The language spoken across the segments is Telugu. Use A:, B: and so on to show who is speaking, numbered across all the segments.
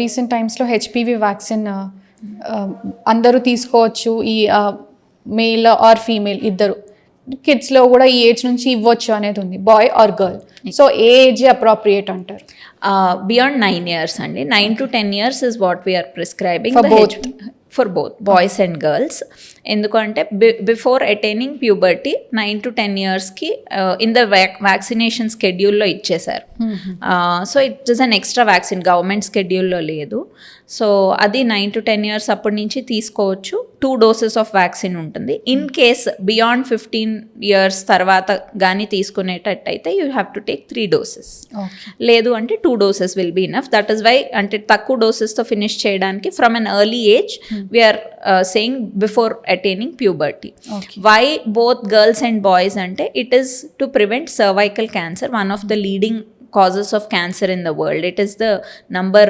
A: రీసెంట్ టైమ్స్లో హెచ్పివి వ్యాక్సిన్ అందరూ తీసుకోవచ్చు, ఈ మేల్ ఆర్ ఫీమేల్ ఇద్దరు కిడ్స్లో కూడా ఈ ఏజ్ నుంచి ఇవ్వచ్చు అనేది ఉంది, boy or girl. So a age appropriate అంటారు?
B: బియాండ్ 9 years అండి. 9 to 10 years is what we are prescribing for both boys and girls. ఎందుకంటే బిఫోర్ అటైనింగ్ ప్యూబర్టీ 9 to 10 yearsకి ఇన్ ద వ్యాక్సినేషన్ స్కెడ్యూల్లో ఇచ్చేశారు. So it is an extra vaccine, government స్కెడ్యూల్లో లేదు. సో అది 9 to 10 years అప్పటి నుంచి తీసుకోవచ్చు. 2 doses ఆఫ్ వ్యాక్సిన్ ఉంటుంది. ఇన్ కేస్ బియాండ్ 15 years తర్వాత కానీ తీసుకునేటట్టయితే you have to take 3 doses. లేదు అంటే 2 doses will be enough. That is why అంటే తక్కువ డోసెస్తో ఫినిష్ చేయడానికి from an early age we are saying before attaining puberty. Why both girls and boys అంటే it is to prevent cervical cancer, one of the leading causes of cancer in the world. It is the number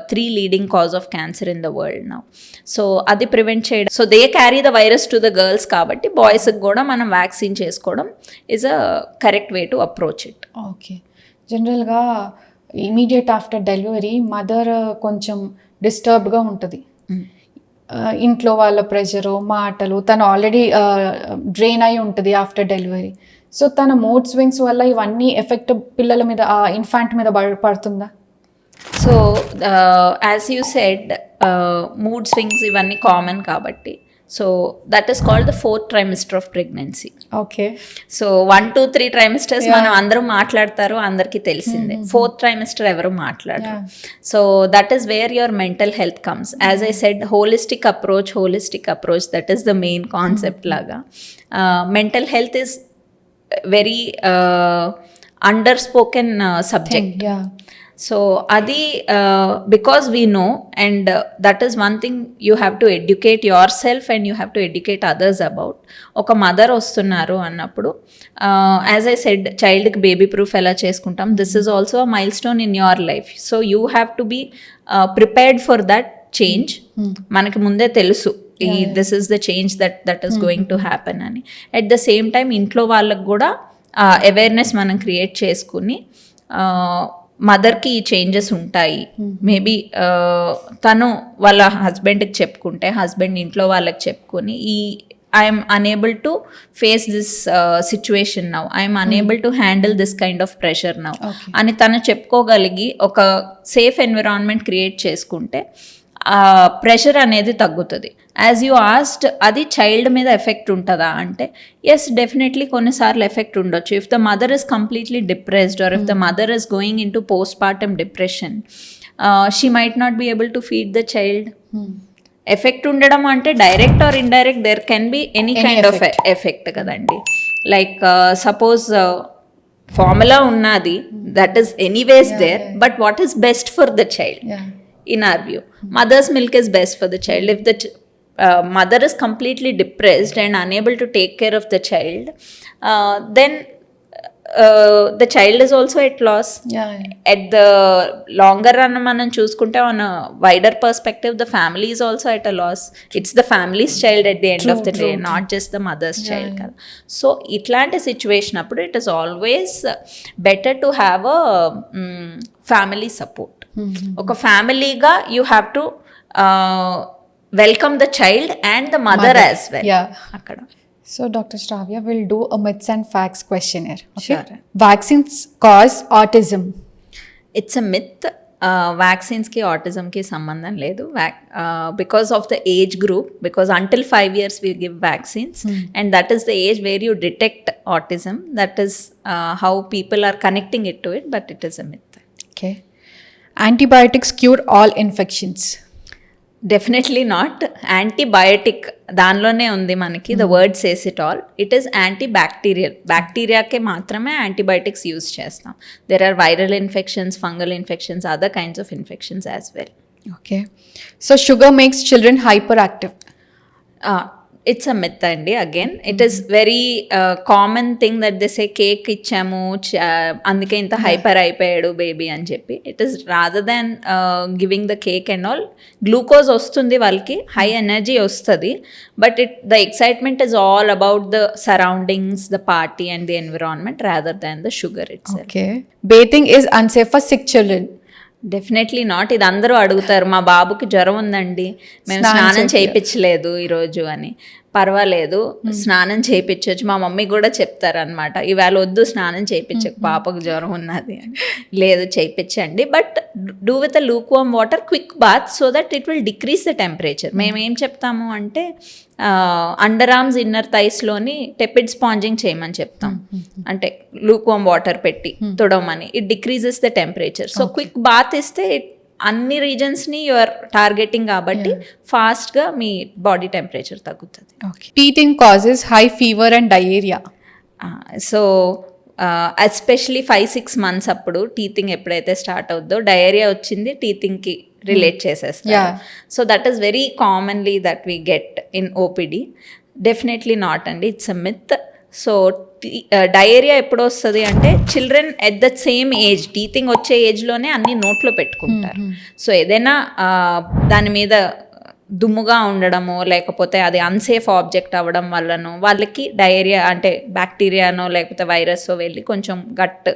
B: 3 leading cause of cancer in the world now. So adi prevent cheyadam, so they carry the virus to the girls kabatti boys ki kuda manam vaccine chesukodam is a correct way to approach it.
A: Okay, general ga immediate after delivery mother కొంచెం డిస్టర్బ్ గా ఉంటుంది. ఇంట్లో వాళ్ళ ప్రెషరు, మాటలు, తను ఆల్రెడీ డ్రైన్ అయి ఉంటుంది ఆఫ్టర్ డెలివరీ. సో తన మూడ్ స్వింగ్స్ వల్ల ఇవన్నీ ఎఫెక్ట్ పిల్లల మీద, ఇన్ఫాంట్ మీద పడుతుందా?
B: So as you said mood swings ఇవన్నీ కామన్ కాబట్టి, so that is called the 4th trimester of pregnancy.
A: Okay,
B: so 1, 2, 3 trimesters మనం అందరూ మాట్లాడతారు, అందరికీ తెలిసిందే. 4th trimester ఎవరు మాట్లాడరు. So that is where your mental health comes. As I said, holistic approach, that is the main concept లాగా. Mental health is very underspoken subject. So adi because we know, and that is one thing you have to educate yourself and you have to educate others about. oka mother ostunnaru annappudu, as I said, child ki baby proof ela cheskuntam, this is also a milestone in your life. So you have to be prepared for that change. manaki munde telusu this is the change that is going to happen అని. అట్ ద సేమ్ టైం ఇంట్లో వాళ్ళకు కూడా అవేర్నెస్ మనం క్రియేట్ చేసుకుని మదర్కి ఈ చేంజెస్ ఉంటాయి, మేబీ తను వాళ్ళ హస్బెండ్కి చెప్పుకుంటే, హస్బెండ్ ఇంట్లో వాళ్ళకి చెప్పుకొని I'm unable to face this situation now, I'm unable to handle this kind of pressure now అని తను చెప్పుకోగలిగి ఒక సేఫ్ ఎన్విరాన్మెంట్ క్రియేట్ చేసుకుంటే ప్రెషర్ అనేది తగ్గుతుంది. యాజ్ యూ ఆస్డ్, అది చైల్డ్ మీద ఎఫెక్ట్ ఉంటుందా అంటే ఎస్, డెఫినెట్లీ కొన్నిసార్లు ఎఫెక్ట్ ఉండొచ్చు. If the mother is completely depressed or if the mother is going into postpartum depression, she might not be able to feed the child. Effect ఉండడం అంటే direct or indirect there can be any kind of effect కదండి. లైక్ సపోజ్ ఫార్ములా ఉన్నది, that is anyways there, but what is best for the child? In our view, mother's milk is best for the child. If the mother is completely depressed and unable to take care of the child, then the child is also at loss. At the longer run మనం చూసుకుంటే, on a wider perspective, the family is also at a loss. It's the family's child at the end of the day, not just the mother's child కదా. సో ఇట్లాంటి సిచ్యువేషన్ అప్పుడు it is always better to have a family support. ఒక ఫ్యామిలీగా you have to welcome the child and the mother as well అక్కడ.
A: So Dr. Shravya will do a myths and facts questionnaire. Okay? Sure. Vaccines cause autism.
B: It's a myth. వ్యాక్సిన్స్కి ఆటిజంకి సంబంధం లేదు. Because of the age group, because until 5 years we give vaccines, and that is the age where you detect autism. That is how people are connecting it to it, but it is a myth.
A: Okay. Antibiotics cure all infections.
B: Definitely not. Antibiotic దానిలోనే ఉంది మనకి, the word says it all. It is anti bacterial. బ్యాక్టీరియాకే మాత్రమే యాంటీబయాటిక్స్ యూజ్ చేస్తాం. There are viral infections, fungal infections, other kinds of infections as well.
A: Okay, so sugar makes children hyper active.
B: It's a myth అండి. Again it is very common thing that they say cake ఇచ్చాము అందుకే ఇంత హైపర్ అయిపోయాడు బేబీ అని చెప్పి. It is rather than giving the cake and all, glucose వస్తుంది వాళ్ళకి, హై ఎనర్జీ వస్తుంది, but the excitement is all about the surroundings, the party and the environment rather than the sugar it's.
A: Okay, bathing is unsafe for sick children.
B: Definitely not. ఇది అందరూ అడుగుతారు, మా బాబుకి జ్వరం ఉందండి, మేము స్నానం చేయించలేదు ఈరోజు అని. పర్వాలేదు, స్నానం చేయించవచ్చు. మా మమ్మీ కూడా చెప్తారనమాట, ఇవాళ వద్దు స్నానం చేయించకు, పాపకు జ్వరం ఉన్నది అని. లేదు, చేయించండి, but do with a lukewarm water, quick bath, so that it will decrease the temperature. మేము ఏం చెప్తాము అంటే అండర్ ఆర్మ్స్ ఇన్నర్ థైస్లోని టెపిడ్ స్పాంజింగ్ చేయమని చెప్తాం, అంటే లూక్ వామ్ వాటర్ పెట్టి తుడవమని. It decreases the temperature. So quick bath ఇస్తే అన్ని రీజన్స్ని యూఆర్ టార్గెటింగ్ కాబట్టి ఫాస్ట్గా మీ బాడీ టెంపరేచర్ తగ్గుతుంది.
A: Teething causes high fever and diarrhoea.
B: So especially 5-6 months అప్పుడు టీథింగ్ ఎప్పుడైతే స్టార్ట్ అవుద్దో డయేరియా వచ్చింది టీథింగ్కి రిలేట్ చేసేస్తారు. So that is very commonly that we get in OPD. Definitely not అండి, it's a myth. So diarrhoea ఎప్పుడు వస్తుంది అంటే children at the same age, teething వచ్చే ఏజ్లోనే అన్ని నోట్లో పెట్టుకుంటారు. సో ఏదైనా దాని మీద దుమ్ముగా ఉండడము, లేకపోతే అది అన్సేఫ్ ఆబ్జెక్ట్ అవ్వడం వల్లనో వాళ్ళకి డయేరియా అంటే బ్యాక్టీరియానో లేకపోతే వైరస్ో వెళ్ళి కొంచెం గట్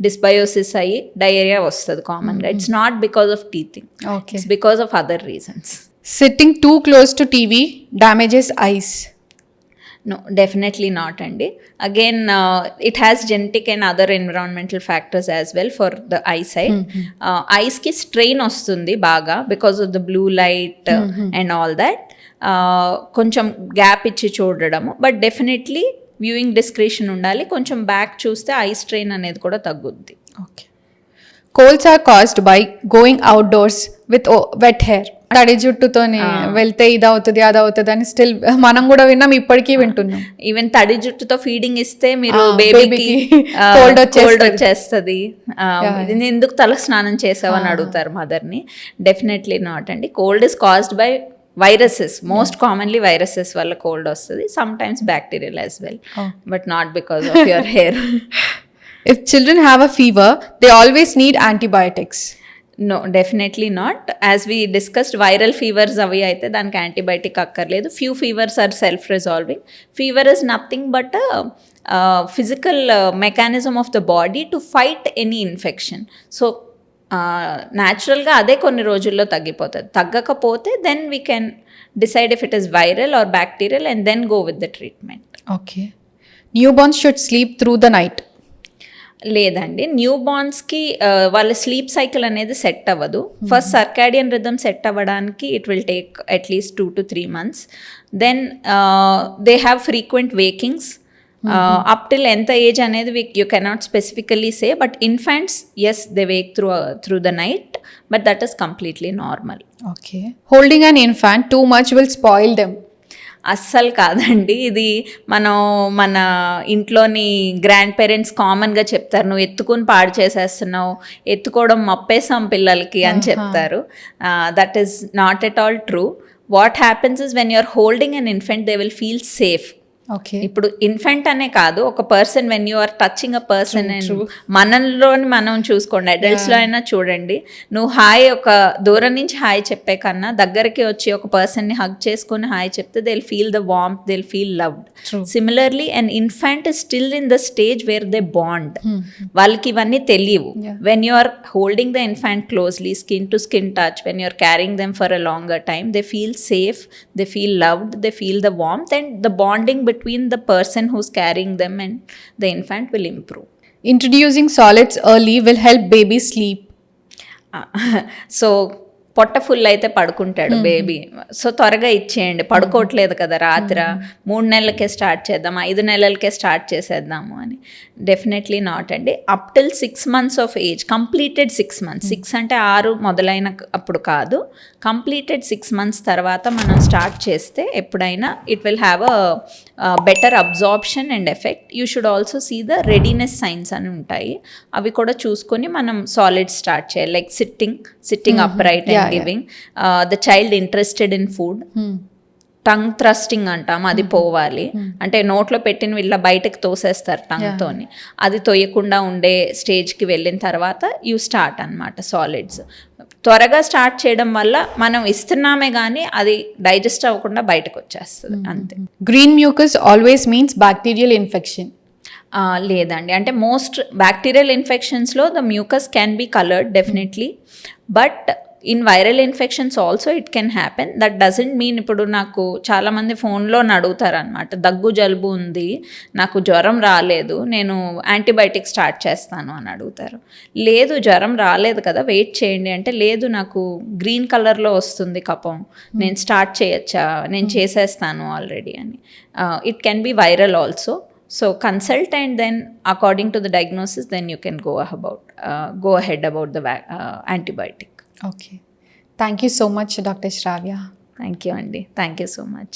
B: డిస్బయోసిస్ అయ్యి డయేరియా వస్తుంది కామన్గా. It's not because of teething, it's because of other reasons.
A: Sitting two close to TV damages ice.
B: No, definitely not అండి. Again, it has genetic and other environmental factors as well for the eyesight. ఐస్కి స్ట్రెయిన్ వస్తుంది బాగా because of the blue light and all that. కొంచెం గ్యాప్ ఇచ్చి చూడడము, బట్ డెఫినెట్లీ వ్యూయింగ్ డిస్క్రిషన్ ఉండాలి. కొంచెం బ్యాక్ చూస్తే ఐ స్ట్రెయిన్ అనేది కూడా తగ్గుద్ది.
A: Okay. Colds are caused by going outdoors with wet hair. తడి జుట్టుతోని వెళ్తే ఇది అవుతుంది అది అవుతుంది అని స్టిల్ మనం కూడా విన్నాం, ఇప్పటికీ వింటున్నాం.
B: ఈవెన్ తడి జుట్టుతో ఫీడింగ్ ఇస్తే మీరు బేబీకి కోల్డ్ వచ్చేస్తుంది, ఎందుకు తల స్నానం చేసావు అని అడుగుతారు మదర్ని. డెఫినెట్లీ నాట్ అండి. Cold is caused by viruses, most commonly viruses వల్ల కోల్డ్ వస్తుంది, some times bacterial as well, but not because of your hair.
A: If children have a fever, they always need antibiotics.
B: No, definitely not. As we discussed, viral fevers avi aithe daniki antibiotic akkarledu. Few fevers are self-resolving. Fever is nothing but a physical mechanism of the body to fight any infection. So న్యాచురల్గా అదే కొన్ని రోజుల్లో తగ్గిపోతుంది. తగ్గకపోతే then we can decide if it is viral or bacterial and then go with the treatment.
A: Okay. Newborns should sleep through the night.
B: లేదండి, న్యూ బార్న్స్కి వాళ్ళ స్లీప్ సైకిల్ అనేది సెట్ అవ్వదు. ఫస్ట్ సర్కాడియన్ రిథమ్ సెట్ అవ్వడానికి it will take at least 2 to 3 months. Then they have frequent wakings up till ఎంత ఏజ్ అనేది you cannot specifically say, but infants as they wake through the night, but that is completely normal.
A: Okay. Holding an infant too much will spoil them.
B: అస్సలు కాదండి, ఇది మన ఇంట్లోని గ్రాండ్ పేరెంట్స్ కామన్గా చెప్తారు, నువ్వు ఎత్తుకుని పాడు చేసేస్తున్నావు, ఎత్తుకోవడం మప్పేసాం పిల్లలకి అని చెప్తారు. That is not at all true. What happens is when you're holding an infant they will feel safe.
A: Okay.
B: ఇప్పుడు ఇన్ఫెంట్ అనే కాదు, ఒక person when you are touching a person, మనలోని మనం చూసుకోండి, అడల్ట్స్లో అయినా చూడండి, నువ్వు హాయ్ ఒక దూరం నుంచి హాయ్ చెప్పే కన్నా దగ్గరికి వచ్చి ఒక పర్సన్ని హగ్ చేసుకొని హాయ్ చెప్తే they will feel the warmth, they will feel loved. Similarly an infant is still in the stage where they bond. వాళ్ళకి ఇవన్నీ తెలియవు. When you are holding the infant closely, skin to skin touch, when you are carrying them for a longer time, they feel safe, they feel loved, they feel the warmth, and the bonding between the person who's carrying them and the infant will improve.
A: Introducing solids early will help baby sleep.
B: So పొట్ట ఫుల్ అయితే పడుకుంటాడు బేబీ, సో త్వరగా ఇచ్చేయండి, పడుకోవట్లేదు కదా రాత్ర, 3 నెలలకే స్టార్ట్ చేద్దాం, 5 నెలలకే స్టార్ట్ చేసేద్దాము అని. డెఫినెట్లీ నాట్ అండి. Up till 6 months of age, completed 6 months, 6 అంటే 6 మొదలైన అప్పుడు కాదు, కంప్లీటెడ్ 6 months తర్వాత మనం స్టార్ట్ చేస్తే ఎప్పుడైనా it will have a better absorption and effect. You should also see the readiness signs అని ఉంటాయి, అవి కూడా చూసుకొని మనం సాలిడ్స్ స్టార్ట్ చేయాలి. Like sitting upright and giving, the child interested in food, tongue thrusting అంటాం, అది పోవాలి. అంటే నోట్లో పెట్టిన వీళ్ళ బయటకు తోసేస్తారు టంగ్తోని, అది తొయ్యకుండా ఉండే స్టేజ్కి వెళ్ళిన తర్వాత యూ స్టార్ట్ అన్నమాట సాలిడ్స్. త్వరగా స్టార్ట్ చేయడం వల్ల మనం ఇస్తున్నామే కానీ అది డైజెస్ట్ అవ్వకుండా బయటకు వచ్చేస్తుంది అంతే.
A: Green mucus always means bacterial infection.
B: లేదండి, అంటే మోస్ట్ బ్యాక్టీరియల్ ఇన్ఫెక్షన్స్లో the mucus can be coloured definitely, but in viral infections also it can happen. That doesn't mean, ఇప్పుడు నాకు చాలామంది ఫోన్లో అడుగుతారు అనమాట, దగ్గు జలుబు ఉంది, నాకు జ్వరం రాలేదు, నేను యాంటీబయాటిక్ స్టార్ట్ చేస్తాను అని అడుగుతారు. లేదు జ్వరం రాలేదు కదా, వెయిట్ చేయండి అంటే, లేదు నాకు గ్రీన్ కలర్లో వస్తుంది కఫం, నేను స్టార్ట్ చేయొచ్చా, నేను చేసేస్తాను ఆల్రెడీ అని. It can be viral also. So consult and then according to the diagnosis, then you can go ahead about the antibiotic.
A: Okay. Thank you so much, Dr. Shravya.
B: Thank you, Andy. Thank you so much.